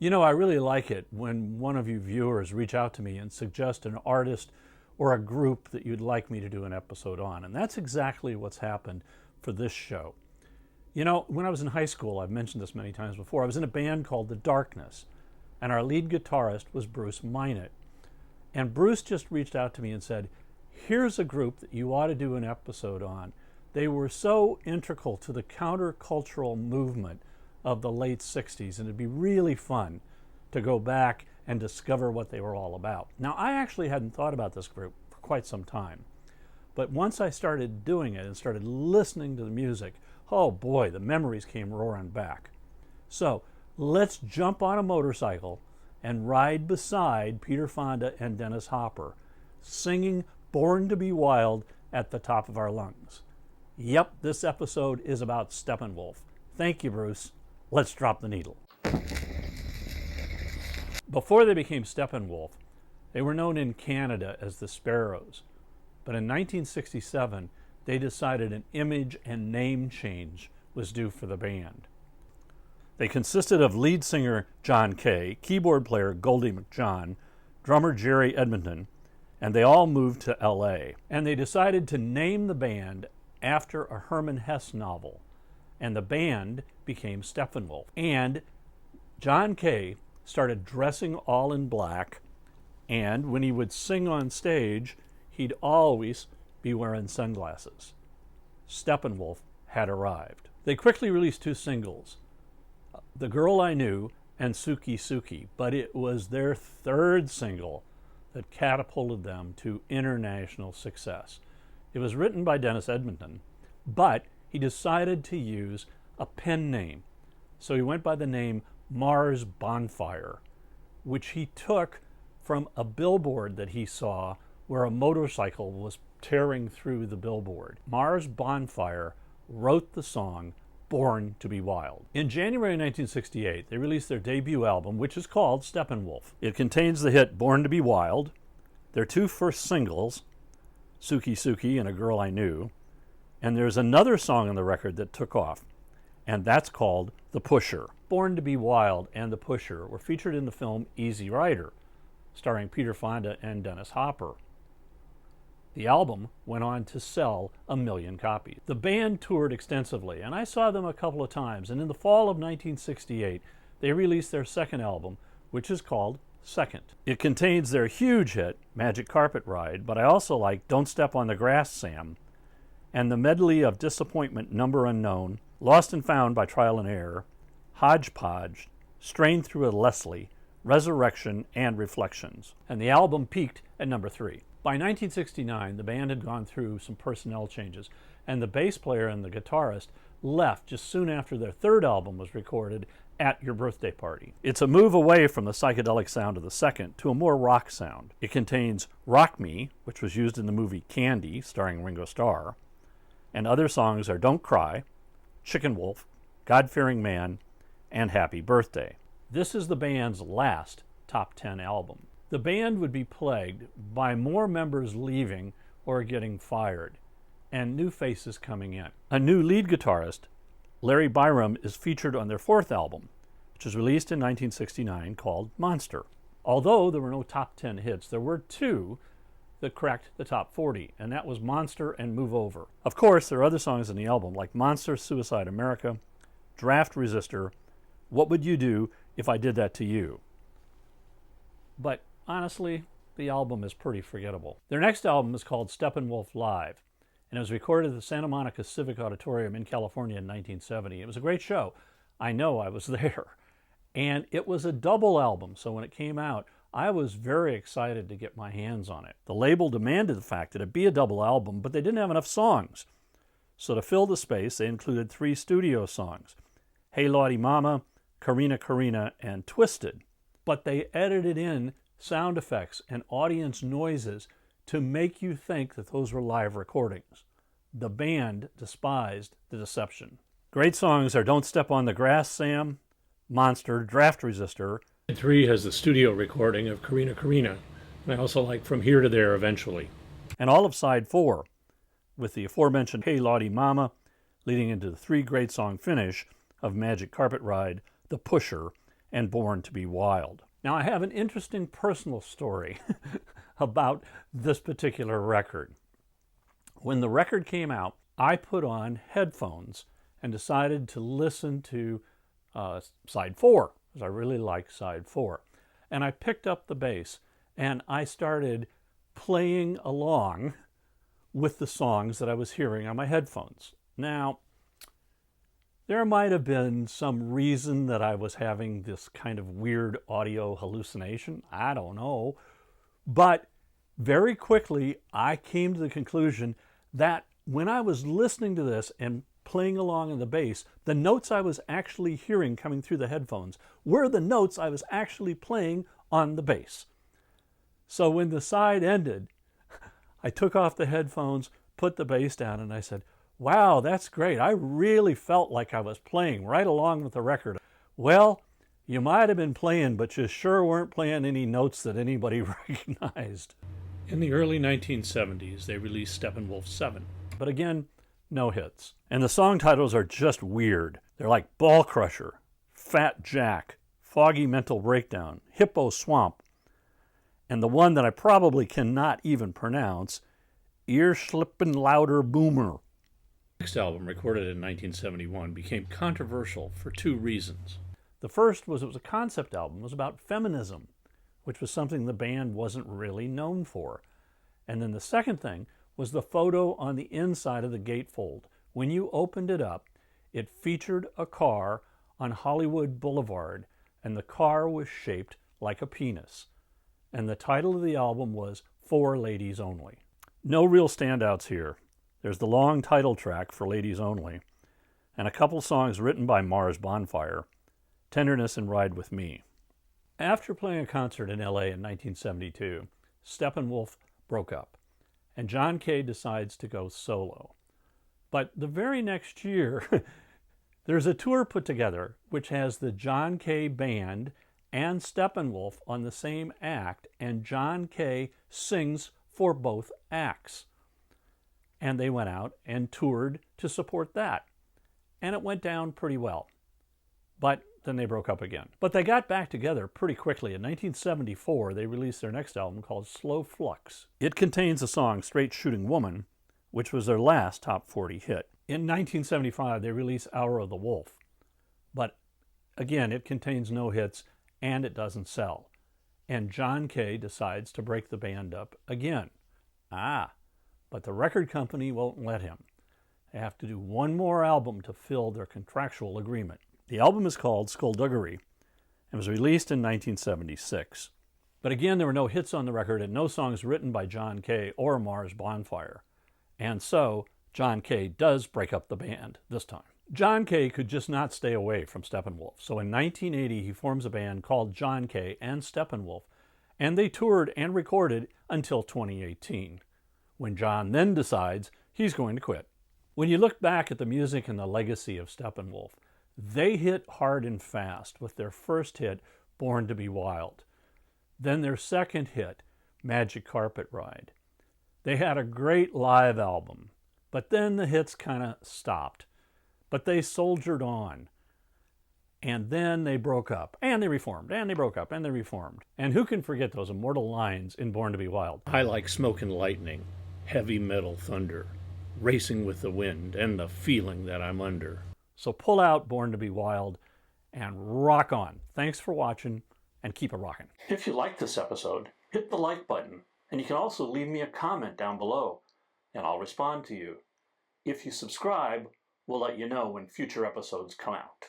You know, I really like it when one of you viewers reach out to me and suggest an artist or a group that you'd like me to do an episode on. And that's exactly what's happened for this show. You know, when I was in high school, I've mentioned this many times before, I was in a band called The Darkness, and our lead guitarist was Bruce Minot. And Bruce just reached out to me and said, here's a group that you ought to do an episode on. They were so integral to the countercultural movement of the late 60s, and it'd be really fun to go back and discover what they were all about. Now, I actually hadn't thought about this group for quite some time, but once I started doing it and started listening to the music, oh boy, the memories came roaring back. So let's jump on a motorcycle and ride beside Peter Fonda and Dennis Hopper, singing Born to be Wild at the top of our lungs. Yep, this episode is about Steppenwolf. Thank you, Bruce. Let's drop the needle. Before they became Steppenwolf, they were known in Canada as the Sparrows. But in 1967, they decided an image and name change was due for the band. They consisted of lead singer John Kay, keyboard player Goldie McJohn, drummer Jerry Edmonton, and they all moved to LA. And they decided to name the band after a Herman Hesse novel, and the band became Steppenwolf. And John Kay started dressing all in black, and when he would sing on stage, he'd always be wearing sunglasses. Steppenwolf had arrived. They quickly released two singles, The Girl I Knew and Suki Suki, but it was their third single that catapulted them to international success. It was written by Dennis Edmonton, but he decided to use a pen name. So he went by the name Mars Bonfire, which he took from a billboard that he saw where a motorcycle was tearing through the billboard. Mars Bonfire wrote the song Born to be Wild. In January 1968, they released their debut album, which is called Steppenwolf. It contains the hit Born to be Wild, their two first singles, Suki Suki and A Girl I Knew, and there's another song on the record that took off, and that's called The Pusher. Born to be Wild and The Pusher were featured in the film Easy Rider, starring Peter Fonda and Dennis Hopper. The album went on to sell 1 million copies. The band toured extensively, and I saw them a couple of times, and in the fall of 1968, they released their second album, which is called Second. It contains their huge hit, Magic Carpet Ride, but I also like Don't Step on the Grass, Sam, and the medley of Disappointment, Number Unknown, Lost and Found by Trial and Error, Hodgepodge, Strained Through a Leslie, Resurrection, and Reflections. And the album peaked at number 3. By 1969, the band had gone through some personnel changes, and the bass player and the guitarist left just soon after their third album was recorded, At Your Birthday Party. It's a move away from the psychedelic sound of the second to a more rock sound. It contains Rock Me, which was used in the movie Candy, starring Ringo Starr, and other songs are Don't Cry, Chicken Wolf, God-Fearing Man, and Happy Birthday. This is the band's last top 10 album. The band would be plagued by more members leaving or getting fired, and new faces coming in. A new lead guitarist, Larry Byram, is featured on their fourth album, which was released in 1969, called Monster. Although there were no top 10 hits, there were two that cracked the top 40, and that was Monster and Move Over. Of course, there are other songs in the album, like Monster, Suicide America, Draft Resistor, What Would You Do If I Did That to You? But honestly, the album is pretty forgettable. Their next album is called Steppenwolf Live, and it was recorded at the Santa Monica Civic Auditorium in California in 1970. It was a great show. I know, I was there. And it was a double album, so when it came out, I was very excited to get my hands on it. The label demanded the fact that it be a double album, but they didn't have enough songs. So to fill the space, they included 3 studio songs, Hey Lawdy Mama, Karina Karina, and Twisted. But they edited in sound effects and audience noises to make you think that those were live recordings. The band despised the deception. Great songs are Don't Step on the Grass, Sam, Monster, Draft Resistor. 3 has the studio recording of Karina Karina, and I also like From Here to There Eventually. And all of side 4, with the aforementioned Hey Lawdy Mama, leading into the 3 great song finish of Magic Carpet Ride, The Pusher, and Born to Be Wild. Now, I have an interesting personal story about this particular record. When the record came out, I put on headphones and decided to listen to side 4, because I really like side 4. And I picked up the bass and I started playing along with the songs that I was hearing on my headphones. Now, there might have been some reason that I was having this kind of weird audio hallucination. I don't know. But very quickly, I came to the conclusion that when I was listening to this and playing along on the bass, the notes I was actually hearing coming through the headphones were the notes I was actually playing on the bass. So when the side ended, I took off the headphones, put the bass down, and I said, wow, that's great. I really felt like I was playing right along with the record. Well, you might have been playing, but you sure weren't playing any notes that anybody recognized. In the early 1970s, they released Steppenwolf 7. But again, no hits. And the song titles are just weird. They're like Ball Crusher, Fat Jack, Foggy Mental Breakdown, Hippo Swamp, and the one that I probably cannot even pronounce, Ear Slippin' Louder Boomer. The next album, recorded in 1971, became controversial for 2 reasons. The first was it was a concept album. It was about feminism, which was something the band wasn't really known for. And then the second thing was the photo on the inside of the gatefold. When you opened it up, it featured a car on Hollywood Boulevard, and the car was shaped like a penis. And the title of the album was For Ladies Only. No real standouts here. There's the long title track, For Ladies Only, and a couple songs written by Mars Bonfire, Tenderness and Ride With Me. After playing a concert in LA in 1972, Steppenwolf broke up, and John Kay decides to go solo. But the very next year, there's a tour put together which has the John Kay Band and Steppenwolf on the same act, and John Kay sings for both acts. And they went out and toured to support that. And it went down pretty well. But then they broke up again. But they got back together pretty quickly. In 1974, they released their next album called Slow Flux. It contains the song Straight Shooting Woman, which was their last top 40 hit. In 1975, they released Hour of the Wolf. But again, it contains no hits and it doesn't sell. And John Kay decides to break the band up again. But the record company won't let him. They have to do one more album to fill their contractual agreement. The album is called Skullduggery and was released in 1976. But again, there were no hits on the record and no songs written by John Kay or Mars Bonfire. And so, John Kay does break up the band this time. John Kay could just not stay away from Steppenwolf. So in 1980, he forms a band called John Kay and Steppenwolf, and they toured and recorded until 2018, when John then decides he's going to quit. When you look back at the music and the legacy of Steppenwolf, they hit hard and fast with their first hit, Born to Be Wild. Then their second hit, Magic Carpet Ride. They had a great live album, but then the hits kind of stopped. But they soldiered on. And then they broke up, and they reformed, and they broke up, and they reformed. And who can forget those immortal lines in Born to Be Wild? I like smoke and lightning, heavy metal thunder, racing with the wind, and the feeling that I'm under. So pull out Born to Be Wild and rock on. Thanks for watching, and keep it rocking. If you liked this episode, hit the like button, and you can also leave me a comment down below, and I'll respond to you. If you subscribe, we'll let you know when future episodes come out.